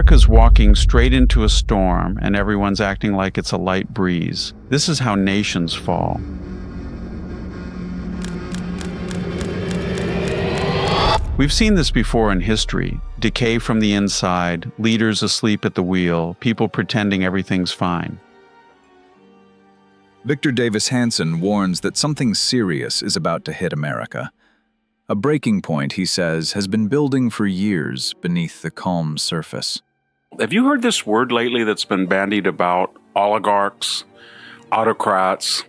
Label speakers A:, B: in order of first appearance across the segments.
A: America's walking straight into a storm, and everyone's acting like it's a light breeze. This is how nations fall. We've seen this before in history. Decay from the inside, leaders asleep at the wheel, people pretending everything's fine.
B: Victor Davis Hanson warns that something serious is about to hit America. A breaking point, he says, has been building for years beneath the calm surface.
C: Have you heard this word lately that's been bandied about? Oligarchs, autocrats,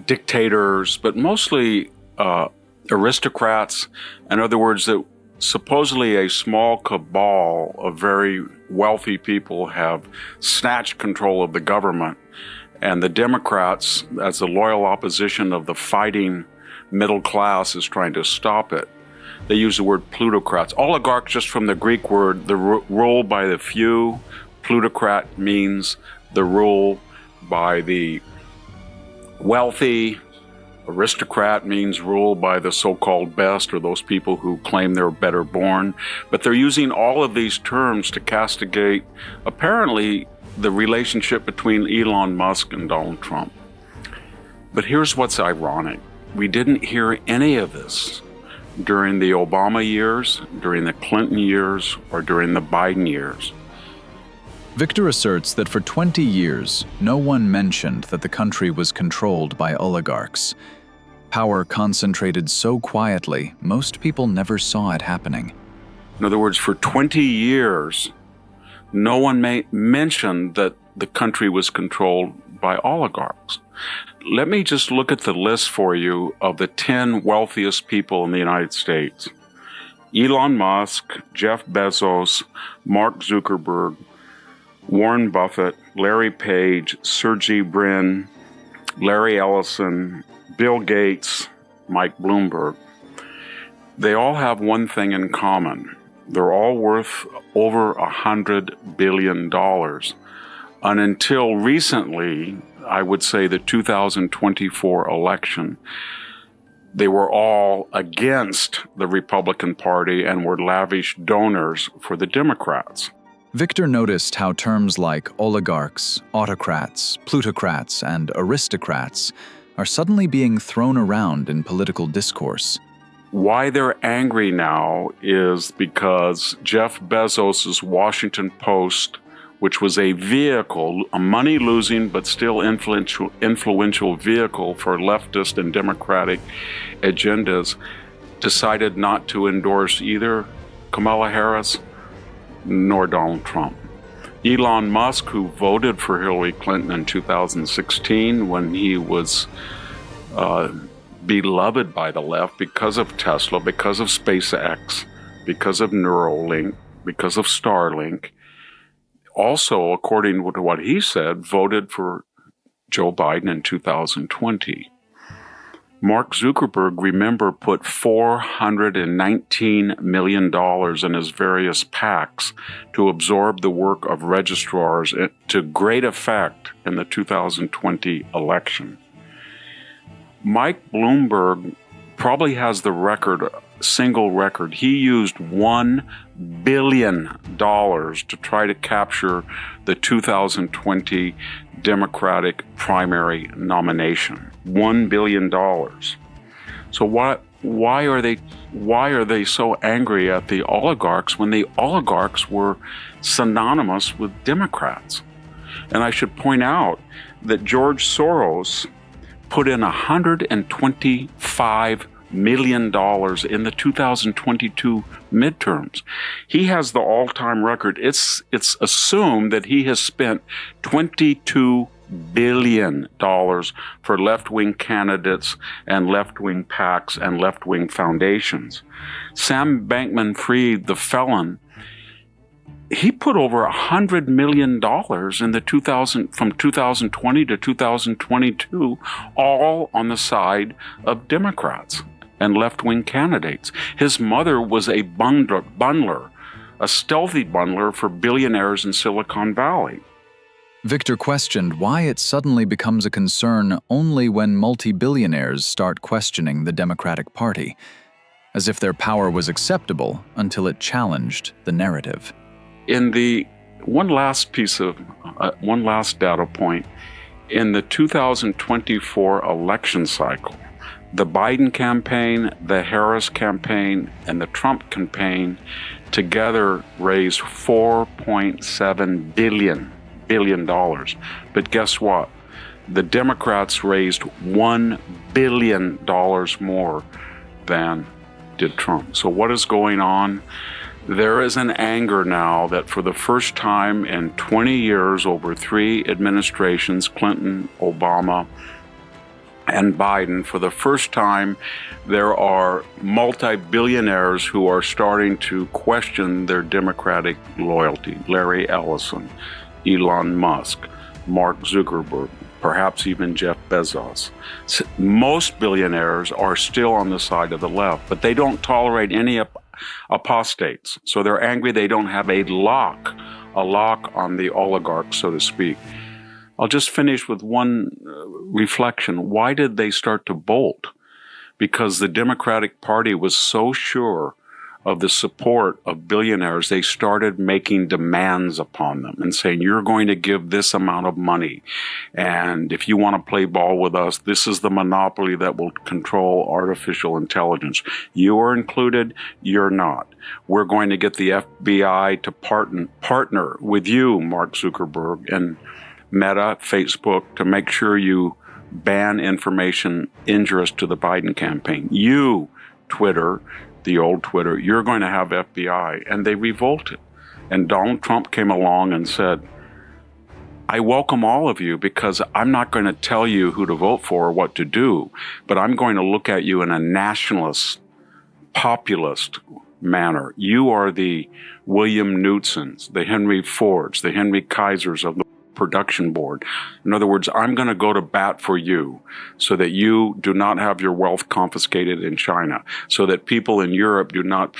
C: dictators, but mostly aristocrats. In other words, that supposedly a small cabal of very wealthy people have snatched control of the government. And the Democrats, as the loyal opposition of the fighting middle class, is trying to stop it. They use the word plutocrats. Oligarch, just from the Greek word, the rule by the few. Plutocrat means the rule by the wealthy. Aristocrat means rule by the so-called best, or those people who claim they're better born. But they're using all of these terms to castigate, apparently, the relationship between Elon Musk and Donald Trump. But here's what's ironic. We didn't hear any of this during the Obama years, during the Clinton years, or during the Biden years.
B: Victor asserts that for 20 years, no one mentioned that the country was controlled by oligarchs. Power concentrated so quietly, most people never saw it happening.
C: In other words, for 20 years, no one mentioned that the country was controlled by oligarchs. Let me just look at the list for you of the 10 wealthiest people in the United States. Elon Musk, Jeff Bezos, Mark Zuckerberg, Warren Buffett, Larry Page, Sergey Brin, Larry Ellison, Bill Gates, Mike Bloomberg. They all have one thing in common. They're all worth over $100 billion. And until recently, I would say the 2024 election, they were all against the Republican Party and were lavish donors for the Democrats.
B: Victor noticed how terms like oligarchs, autocrats, plutocrats, and aristocrats are suddenly being thrown around in political discourse.
C: Why they're angry now is because Jeff Bezos' Washington Post, which was a vehicle, a money-losing but still influential vehicle for leftist and democratic agendas, decided not to endorse either Kamala Harris nor Donald Trump. Elon Musk, who voted for Hillary Clinton in 2016 when he was beloved by the left because of Tesla, because of SpaceX, because of Neuralink, because of Starlink, also, according to what he said, voted for Joe Biden in 2020. Mark Zuckerberg, remember, put $419 million in his various PACs to absorb the work of registrars to great effect in the 2020 election. Mike Bloomberg probably has the single record. He used $1 billion to try to capture the 2020 Democratic primary nomination. $1 billion. So why are they so angry at the oligarchs when the oligarchs were synonymous with Democrats? And I should point out that George Soros put in $125 million in the 2022 midterms. He has the all-time record. It's assumed that he has spent $22 billion for left-wing candidates and left-wing PACs and left-wing foundations. Sam Bankman-Fried, the felon, he put over $100 million in the from 2020 to 2022, all on the side of Democrats and left-wing candidates. His mother was a bundler, a stealthy bundler for billionaires in Silicon Valley.
B: Victor questioned why it suddenly becomes a concern only when multi-billionaires start questioning the Democratic Party, as if their power was acceptable until it challenged the narrative.
C: In the one last data point, in the 2024 election cycle, the Biden campaign, the Harris campaign, and the Trump campaign together raised $4.7 billion. But guess what? The Democrats raised $1 billion more than did Trump. So what is going on? There is an anger now that for the first time in 20 years, over 3 administrations, Clinton, Obama, and Biden, for the first time, there are multi-billionaires who are starting to question their Democratic loyalty. Larry Ellison, Elon Musk, Mark Zuckerberg, perhaps even Jeff Bezos. Most billionaires are still on the side of the left, but they don't tolerate any apostates. So they're angry they don't have a lock on the oligarchs, so to speak. I'll just finish with one reflection. Why did they start to bolt? Because the Democratic Party was so sure of the support of billionaires, they started making demands upon them and saying, you're going to give this amount of money. And if you want to play ball with us, this is the monopoly that will control artificial intelligence. You are included, you're not. We're going to get the FBI to partner with you, Mark Zuckerberg, and Meta, Facebook, to make sure you ban information injurious to the Biden campaign. You, Twitter, the old Twitter, you're going to have FBI. And they revolted. And Donald Trump came along and said, I welcome all of you because I'm not going to tell you who to vote for or what to do, but I'm going to look at you in a nationalist, populist manner. You are the William Knutsons, the Henry Fords, the Henry Kaisers of the production board. In other words, I'm going to go to bat for you so that you do not have your wealth confiscated in China, so that people in Europe do not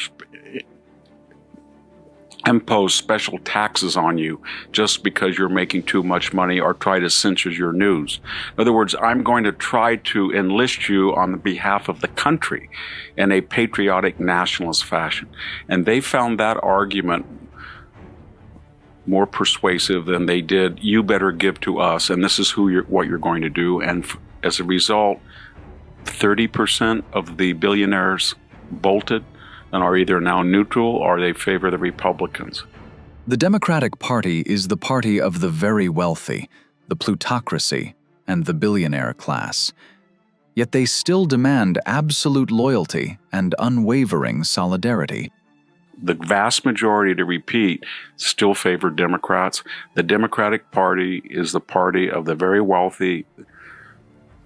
C: impose special taxes on you just because you're making too much money or try to censor your news. In other words, I'm going to try to enlist you on the behalf of the country in a patriotic nationalist fashion. And they found that argument more persuasive than they did, you better give to us, and this is what you're going to do. And as a result, 30% of the billionaires bolted and are either now neutral or they favor the Republicans.
B: The Democratic Party is the party of the very wealthy, the plutocracy, and the billionaire class. Yet they still demand absolute loyalty and unwavering solidarity.
C: The vast majority, to repeat, still favor Democrats. The Democratic Party is the party of the very wealthy,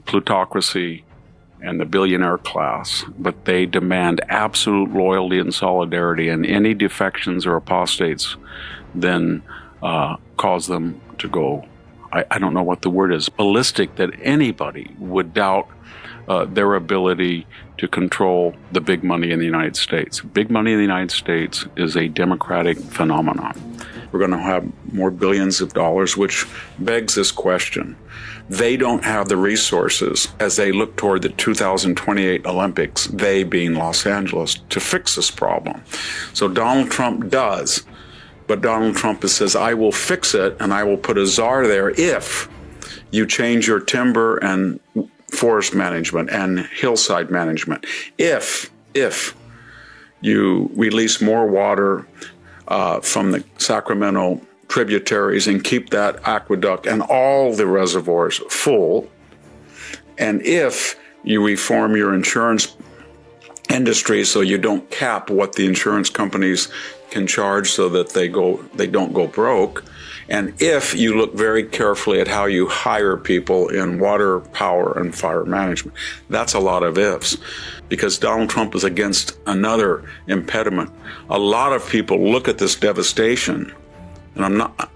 C: plutocracy, and the billionaire class. But they demand absolute loyalty and solidarity, and any defections or apostates then cause them to go, I don't know what the word is, ballistic, that anybody would doubt their ability to control the big money in the United States. Big money in the United States is a democratic phenomenon. We're going to have more billions of dollars, which begs this question. They don't have the resources as they look toward the 2028 Olympics, they being Los Angeles, to fix this problem. So Donald Trump does, but Donald Trump says, I will fix it and I will put a czar there if you change your timber and forest management and hillside management. If you release more water from the Sacramento tributaries and keep that aqueduct and all the reservoirs full, and if you reform your insurance industry so you don't cap what the insurance companies can charge so that they don't go broke, and if you look very carefully at how you hire people in water, power, and fire management. That's a lot of ifs, because Donald Trump is against another impediment. A lot of people look at this devastation, and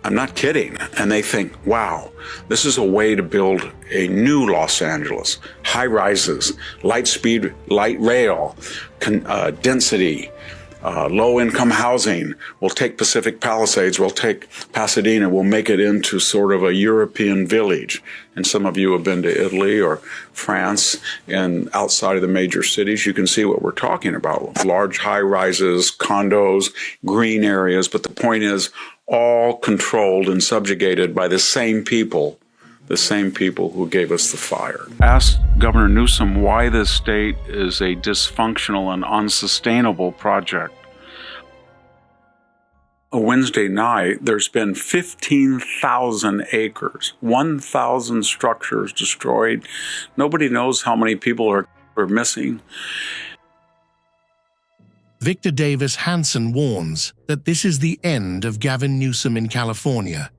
C: I'm not kidding, and they think, wow, this is a way to build a new Los Angeles. High rises, light speed, light rail, density, low-income housing. We'll take Pacific Palisades, we'll take Pasadena, we'll make it into sort of a European village. And some of you have been to Italy or France, and outside of the major cities, you can see what we're talking about. Large high-rises, condos, green areas, but the point is all controlled and subjugated by the same people who gave us the fire. Ask Governor Newsom why this state is a dysfunctional and unsustainable project. A Wednesday night, there's been 15,000 acres, 1,000 structures destroyed. Nobody knows how many people are missing.
D: Victor Davis Hanson warns that this is the end of Gavin Newsom in California,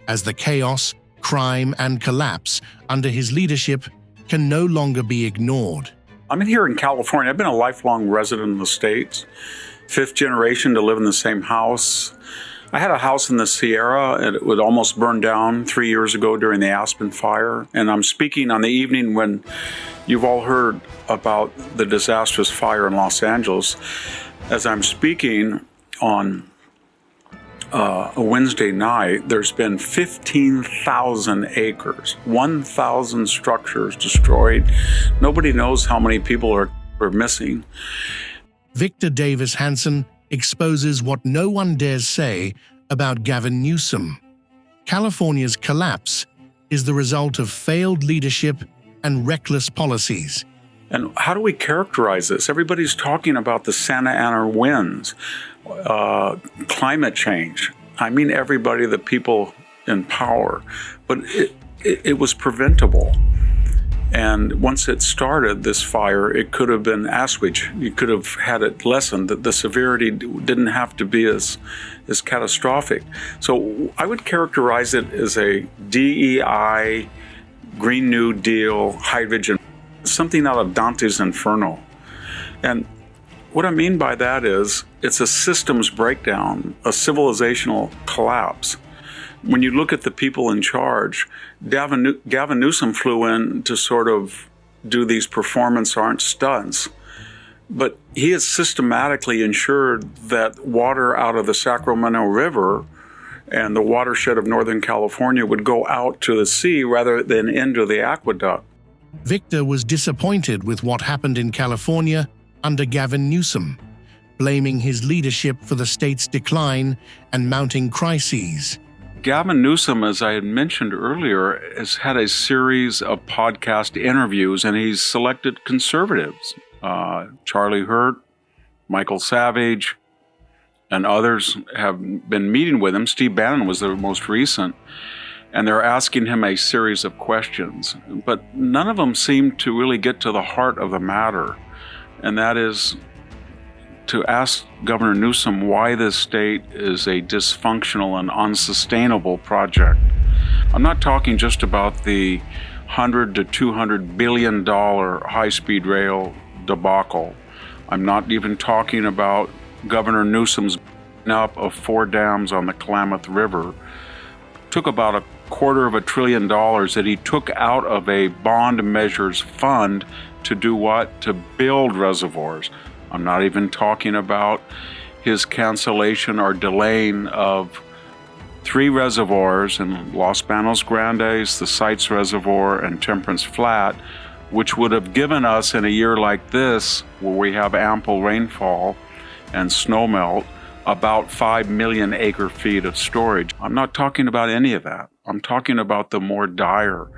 D: as the chaos, crime, and collapse under his leadership can no longer be ignored.
C: I'm here in California. I've been a lifelong resident of the States, 5th generation to live in the same house. I had a house in the Sierra, and it would almost burn down 3 years ago during the Aspen fire. And I'm speaking on the evening when you've all heard about the disastrous fire in Los Angeles. As I'm speaking on a Wednesday night, there's been 15,000 acres, 1,000 structures destroyed. Nobody knows how many people are missing.
D: Victor Davis Hanson exposes what no one dares say about Gavin Newsom. California's collapse is the result of failed leadership and reckless policies.
C: And how do we characterize this? Everybody's talking about the Santa Ana winds, climate change. I mean everybody, the people in power. But it was preventable. And once it started, this fire, it could have been assuaged. You could have had it lessened, that the severity didn't have to be as catastrophic. So I would characterize it as a DEI, Green New Deal, hydrogen, something out of Dante's Inferno. And what I mean by that is it's a systems breakdown, a civilizational collapse. When you look at the people in charge, Gavin Newsom flew in to sort of do these performance art stunts, but he has systematically ensured that water out of the Sacramento River and the watershed of Northern California would go out to the sea rather than into the aqueduct.
D: Victor was disappointed with what happened in California under Gavin Newsom, blaming his leadership for the state's decline and mounting crises.
C: Gavin Newsom, as I had mentioned earlier, has had a series of podcast interviews, and he's selected conservatives. Charlie Hurt, Michael Savage, and others have been meeting with him. Steve Bannon was the most recent. And they're asking him a series of questions. But none of them seem to really get to the heart of the matter. And that is to ask Governor Newsom why this state is a dysfunctional and unsustainable project. I'm not talking just about the $100 to $200 billion high-speed rail debacle. I'm not even talking about Governor Newsom's up of 4 dams on the Klamath River. Took about $250 billion that he took out of a bond measures fund to do what? To build reservoirs. I'm not even talking about his cancellation or delaying of 3 reservoirs in Los Banos Grandes, the Sites Reservoir, and Temperance Flat, which would have given us in a year like this, where we have ample rainfall and snowmelt, about 5 million acre feet of storage. I'm not talking about any of that. I'm talking about the more dire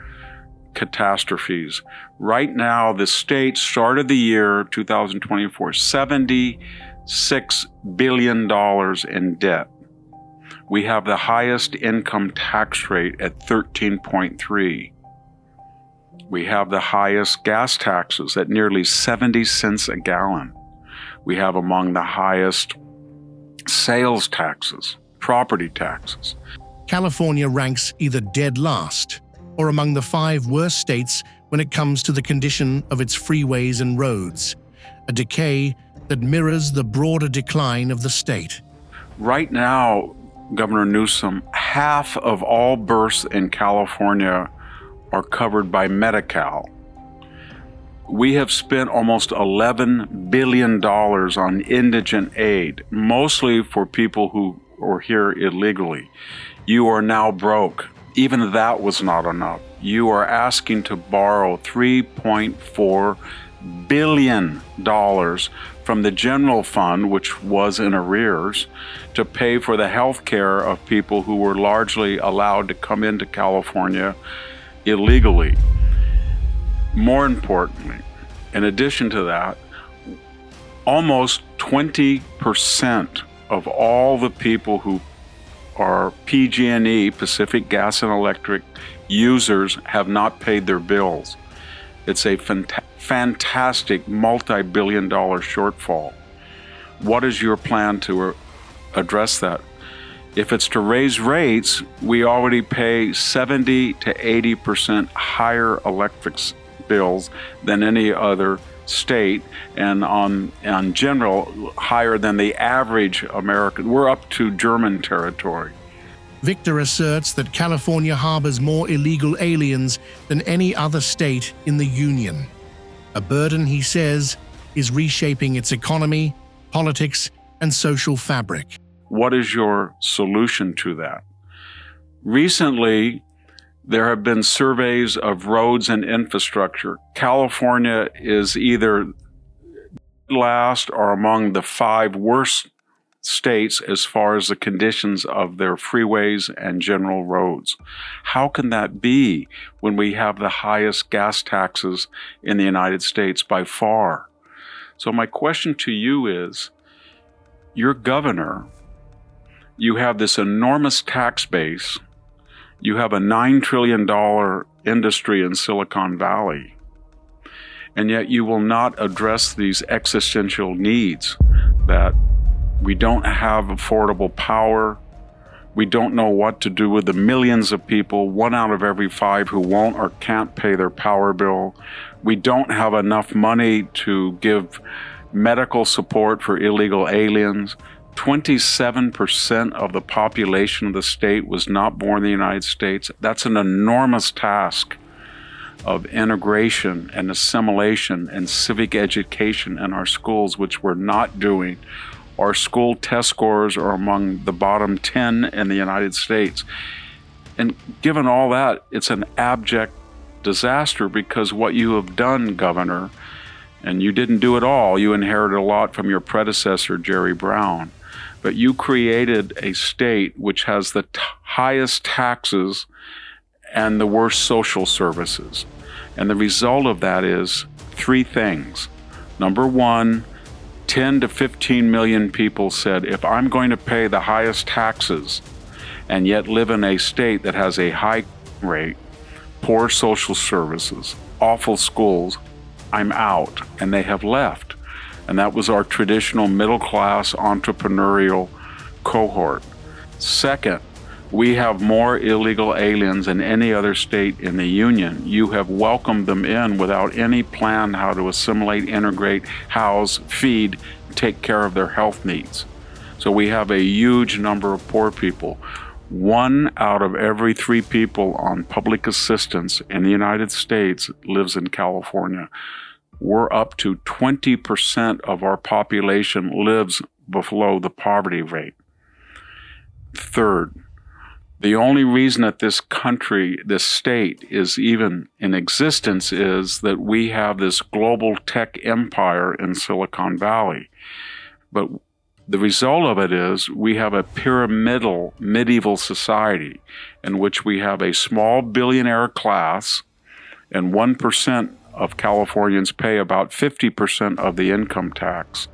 C: catastrophes. Right now, the state started the year 2024, $76 billion in debt. We have the highest income tax rate at 13.3. We have the highest gas taxes at nearly 70 cents a gallon. We have among the highest sales taxes, property taxes.
D: California ranks either dead last or among the 5 worst states when it comes to the condition of its freeways and roads, a decay that mirrors the broader decline of the state.
C: Right now, Governor Newsom, half of all births in California are covered by Medi-Cal, We have spent almost $11 billion on indigent aid, mostly for people who are here illegally. You are now broke. Even that was not enough. You are asking to borrow $3.4 billion from the general fund, which was in arrears, to pay for the health care of people who were largely allowed to come into California illegally. More importantly, in addition to that, almost 20% of all the people who are PG&E, Pacific Gas and Electric users, have not paid their bills. It's a fantastic multi-billion-dollar shortfall. What is your plan to address that? If it's to raise rates, we already pay 70 to 80% higher electric bills than any other state, and on general, higher than the average American. We're up to German territory.
D: Victor asserts that California harbors more illegal aliens than any other state in the Union. A burden, he says, is reshaping its economy, politics, and social fabric.
C: What is your solution to that? Recently, there have been surveys of roads and infrastructure. California is either last or among the 5 worst states as far as the conditions of their freeways and general roads. How can that be when we have the highest gas taxes in the United States by far? So my question to you is, your governor, you have this enormous tax base, you have a $9 trillion industry in Silicon Valley, and yet you will not address these existential needs that we don't have affordable power. We don't know what to do with the millions of people, 1 out of every 5 who won't or can't pay their power bill. We don't have enough money to give medical support for illegal aliens. 27% of the population of the state was not born in the United States. That's an enormous task of integration and assimilation and civic education in our schools, which we're not doing. Our school test scores are among the bottom 10 in the United States. And given all that, it's an abject disaster, because what you have done, Governor, and you didn't do it all, you inherited a lot from your predecessor, Jerry Brown, but you created a state which has the highest taxes and the worst social services. And the result of that is 3 things. Number 1, 10 to 15 million people said, if I'm going to pay the highest taxes and yet live in a state that has a high rate, poor social services, awful schools, I'm out. And they have left. And that was our traditional middle-class entrepreneurial cohort. Second, we have more illegal aliens than any other state in the union. You have welcomed them in without any plan how to assimilate, integrate, house, feed, take care of their health needs. So we have a huge number of poor people. 1 out of every 3 people on public assistance in the United States lives in California. We're up to 20% of our population lives below the poverty rate. Third, the only reason that this country, this state, is even in existence is that we have this global tech empire in Silicon Valley. But the result of it is we have a pyramidal medieval society in which we have a small billionaire class, and 1% of Californians pay about 50% of the income tax,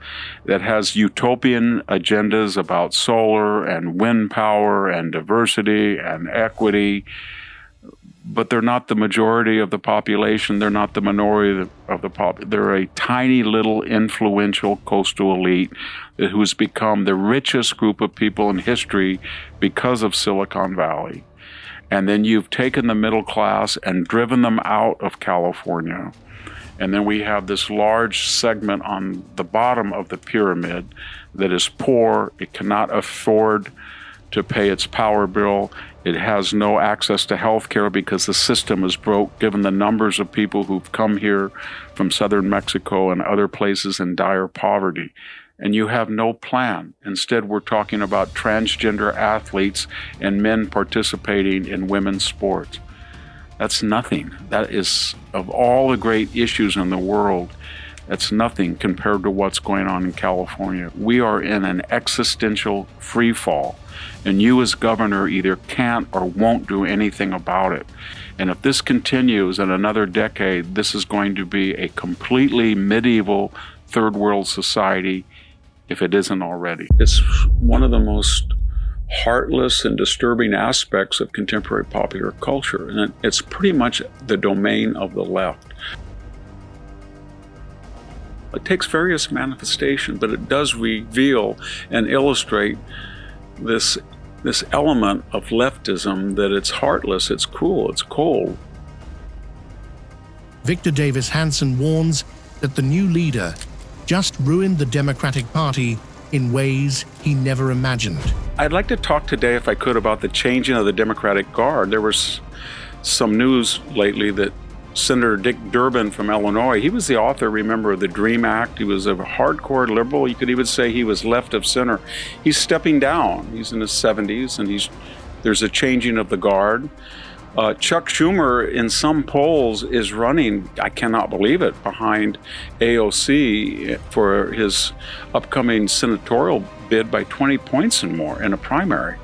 C: that has utopian agendas about solar and wind power and diversity and equity, but they're not the majority of the population. They're not the minority of the population. They're a tiny little influential coastal elite who's become the richest group of people in history because of Silicon Valley. And then you've taken the middle class and driven them out of California. And then we have this large segment on the bottom of the pyramid that is poor. It cannot afford to pay its power bill. It has no access to health care because the system is broke, given the numbers of people who've come here from southern Mexico and other places in dire poverty. And you have no plan. Instead, we're talking about transgender athletes and men participating in women's sports. That's nothing. That is, of all the great issues in the world, that's nothing compared to what's going on in California. We are in an existential free fall, and you as governor either can't or won't do anything about it. And if this continues in another decade, this is going to be a completely medieval third world society, if it isn't already. It's one of the most heartless and disturbing aspects of contemporary popular culture, and it's pretty much the domain of the left. It takes various manifestations, but it does reveal and illustrate this element of leftism, that it's heartless, it's cruel, it's cold.
D: Victor Davis Hanson warns that the new leader just ruined the Democratic Party in ways he never imagined.
C: I'd like to talk today, if I could, about the changing of the Democratic Guard. There was some news lately that Senator Dick Durbin from Illinois, he was the author, remember, of the DREAM Act. He was a hardcore liberal. You could even say he was left of center. He's stepping down. He's in his 70s, and there's a changing of the guard. Chuck Schumer, in some polls, is running, I cannot believe it, behind AOC for his upcoming senatorial bid by 20 points and more in a primary.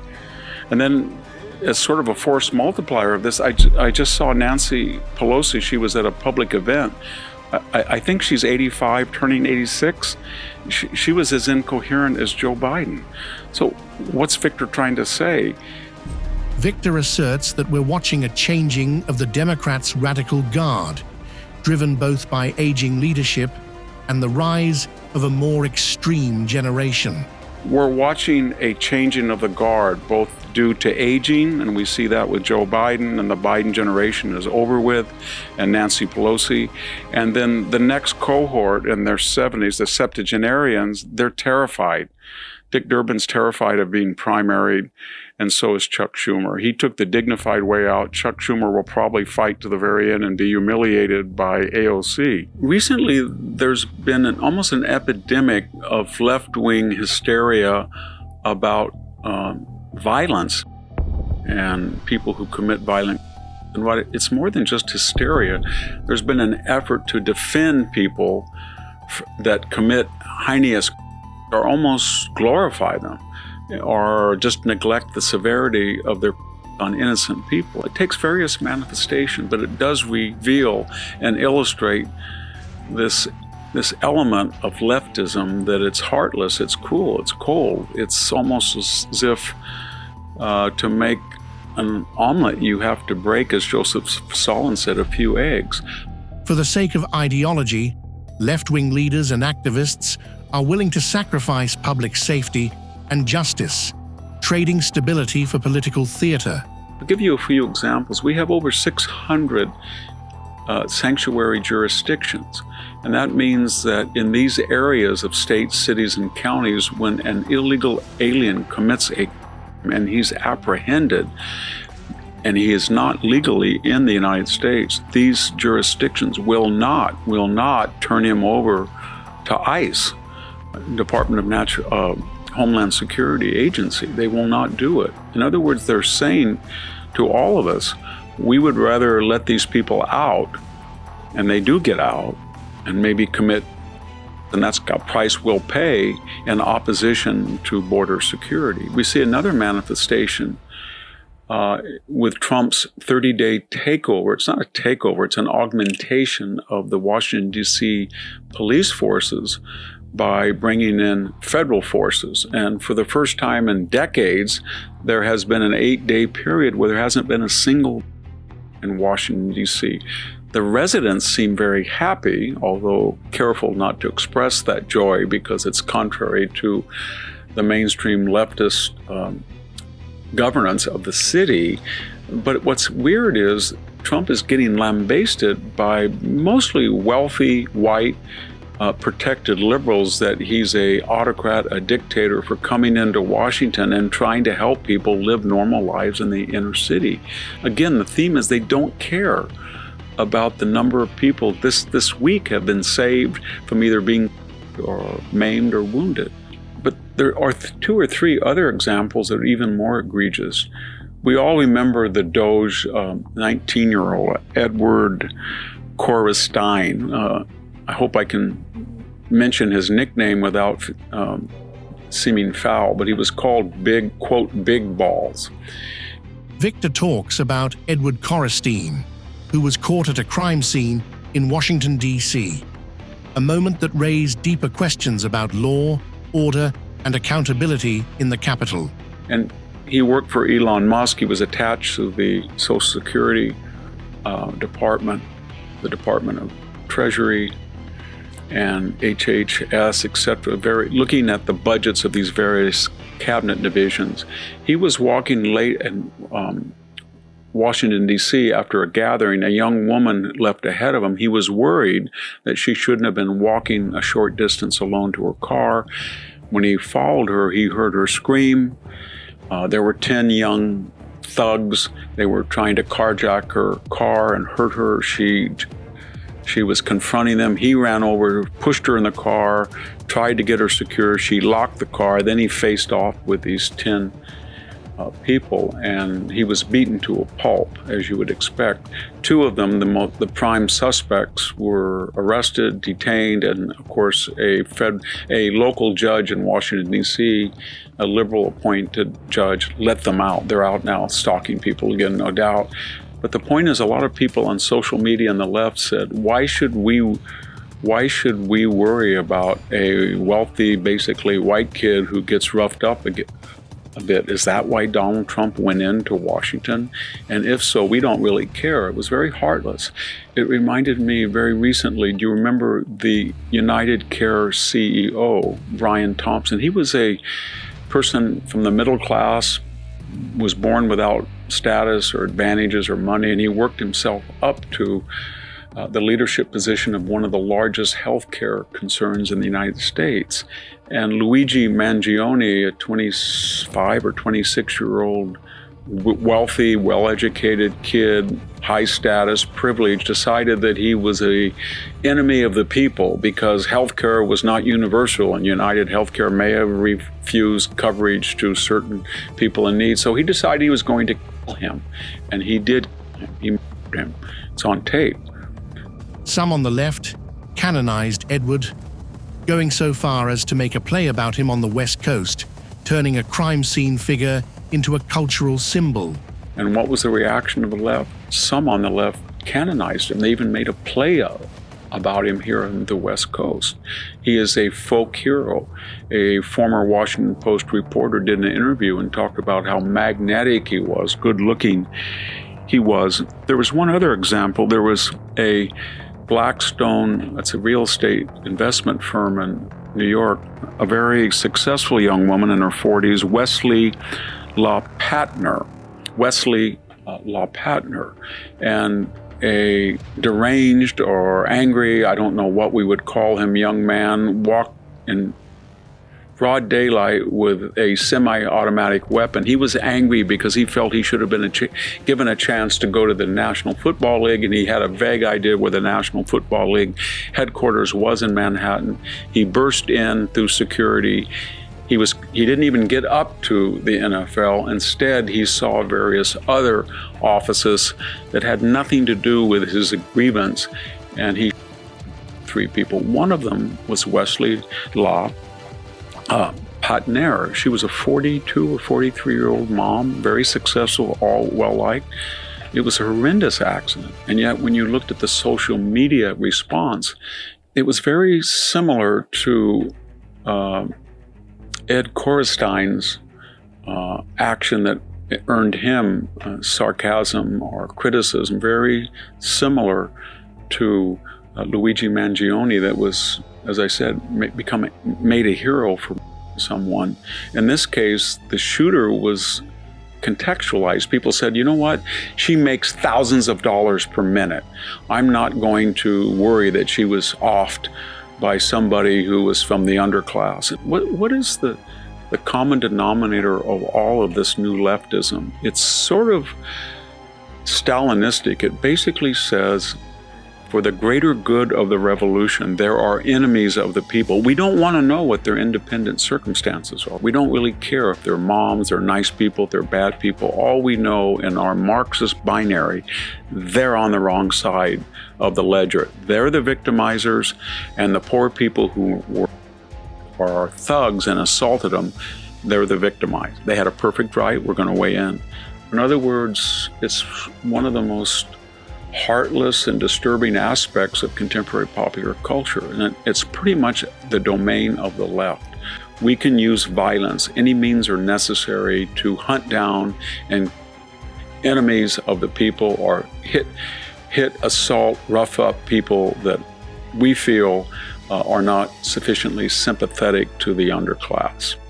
C: And then, as sort of a force multiplier of this, I just saw Nancy Pelosi. She was at a public event. I think she's 85, turning 86. She was as incoherent as Joe Biden. So what's Victor trying to say?
D: Victor asserts that we're watching a changing of the Democrats' radical guard, driven both by aging leadership and the rise of a more extreme generation.
C: We're watching a changing of the guard, both due to aging, and we see that with Joe Biden, and the Biden generation is over with, and Nancy Pelosi. And then the next cohort in their 70s, the septuagenarians, they're terrified. Dick Durbin's terrified of being primaried, and so is Chuck Schumer. He took the dignified way out. Chuck Schumer will probably fight to the very end and be humiliated by AOC. Recently, there's been almost an epidemic of left-wing hysteria about violence and people who commit violence. And it's more than just hysteria. There's been an effort to defend people that commit heinous or almost glorify them, or just neglect the severity of their on innocent people. It takes various manifestations, but it does reveal and illustrate this element of leftism, that it's heartless, it's cruel, it's cold. It's almost as if to make an omelet you have to break, as Joseph Stalin said, a few eggs.
D: For the sake of ideology, left-wing leaders and activists are willing to sacrifice public safety and justice, trading stability for political theater.
C: I'll give you a few examples. We have over 600 sanctuary jurisdictions, and that means that in these areas of states, cities, and counties, when an illegal alien commits a crime and he's apprehended and he is not legally in the United States, these jurisdictions will not turn him over to ICE, Department of Homeland Security agency. They will not do it. In other words, they're saying to all of us, we would rather let these people out, and they do get out, and maybe commit, and that's a price we'll pay in opposition to border security. We see another manifestation with Trump's 30-day takeover. It's not a takeover, it's an augmentation of the Washington, D.C. police forces by bringing in federal forces. And for the first time in decades, there has been an 8-day period where there hasn't been a single in Washington, D.C. The residents seem very happy, although careful not to express that joy because it's contrary to the mainstream leftist governance of the city. But what's weird is Trump is getting lambasted by mostly wealthy, white, protected liberals that he's a autocrat, a dictator for coming into Washington and trying to help people live normal lives in the inner city. Again, the theme is they don't care about the number of people this week have been saved from either being or maimed or wounded. But there are two or three other examples that are even more egregious. We all remember the Doge 19-year-old Edward Korestein. I hope I can mention his nickname without seeming foul, but he was called Big, quote, Big Balls.
D: Victor talks about Edward Korestein, who was caught at a crime scene in Washington, D.C., a moment that raised deeper questions about law, order, and accountability in the Capitol.
C: And he worked for Elon Musk. He was attached to the Social Security Department, the Department of Treasury, and HHS, etc., looking at the budgets of these various cabinet divisions. He was walking late in Washington, D.C. after a gathering. A young woman left ahead of him. He was worried that she shouldn't have been walking a short distance alone to her car. When he followed her, he heard her scream. There were 10 young thugs. They were trying to carjack her car and hurt her. She was confronting them. He ran over, pushed her in the car, tried to get her secure. She locked the car. Then he faced off with these 10 people, and he was beaten to a pulp, as you would expect. Two of them, the prime suspects, were arrested, detained, and of course a local judge in Washington, D.C., a liberal appointed judge, let them out. They're out now stalking people again, no doubt. But the point is, a lot of people on social media on the left said, why should we worry about a wealthy, basically white kid who gets roughed up a bit? Is that why Donald Trump went into Washington? And if so, we don't really care. It was very heartless. It reminded me very recently, do you remember the United Care CEO, Brian Thompson? He was a person from the middle class, was born without status or advantages or money, and he worked himself up to the leadership position of one of the largest healthcare concerns in the United States. And Luigi Mangione, a 25 or 26-year-old wealthy, well-educated kid, high status, privileged, decided that he was an enemy of the people because healthcare was not universal, and United Healthcare may have refused coverage to certain people in need. So he decided he was going to kill him, and he did. He murdered him. It's on tape.
D: Some on the left canonized Edward, going so far as to make a play about him on the West Coast, turning a crime scene figure into a cultural symbol.
C: And what was the reaction of the left? Some on the left canonized him. They even made a play about him here on the West Coast. He is a folk hero. A former Washington Post reporter did an interview and talked about how magnetic he was, good looking he was. There was one other example. There was a Blackstone, that's a real estate investment firm in New York, a very successful young woman in her 40s, Wesley LaPatner, and a deranged or angry, I don't know what we would call him, young man walked in broad daylight with a semi-automatic weapon. He was angry because he felt he should have been given a chance to go to the National Football League, and he had a vague idea where the National Football League headquarters was in Manhattan. He burst in through security. He didn't even get up to the NFL. Instead, he saw various other offices that had nothing to do with his grievance, and he three people. One of them was Wesley LaPatner. She was a 42 or 43-year-old mom, very successful, all well-liked. It was a horrendous accident. And yet, when you looked at the social media response, it was very similar to Ed Korestein's action that earned him sarcasm or criticism, very similar to Luigi Mangione, that was, as I said, made a hero for someone. In this case, the shooter was contextualized. People said, you know what? She makes thousands of dollars per minute. I'm not going to worry that she was offed by somebody who was from the underclass. What is the common denominator of all of this new leftism? It's sort of Stalinistic. It basically says, for the greater good of the revolution, there are enemies of the people. We don't want to know what their independent circumstances are. We don't really care if they're moms, they're nice people, they're bad people. All we know in our Marxist binary, they're on the wrong side of the ledger. They're the victimizers, and the poor people who are thugs and assaulted them, they're the victimized. They had a perfect right, we're going to weigh in. In other words, it's one of the most heartless and disturbing aspects of contemporary popular culture, and it's pretty much the domain of the left. We can use violence, any means are necessary to hunt down and enemies of the people, or hit, assault, rough up people that we feel are not sufficiently sympathetic to the underclass.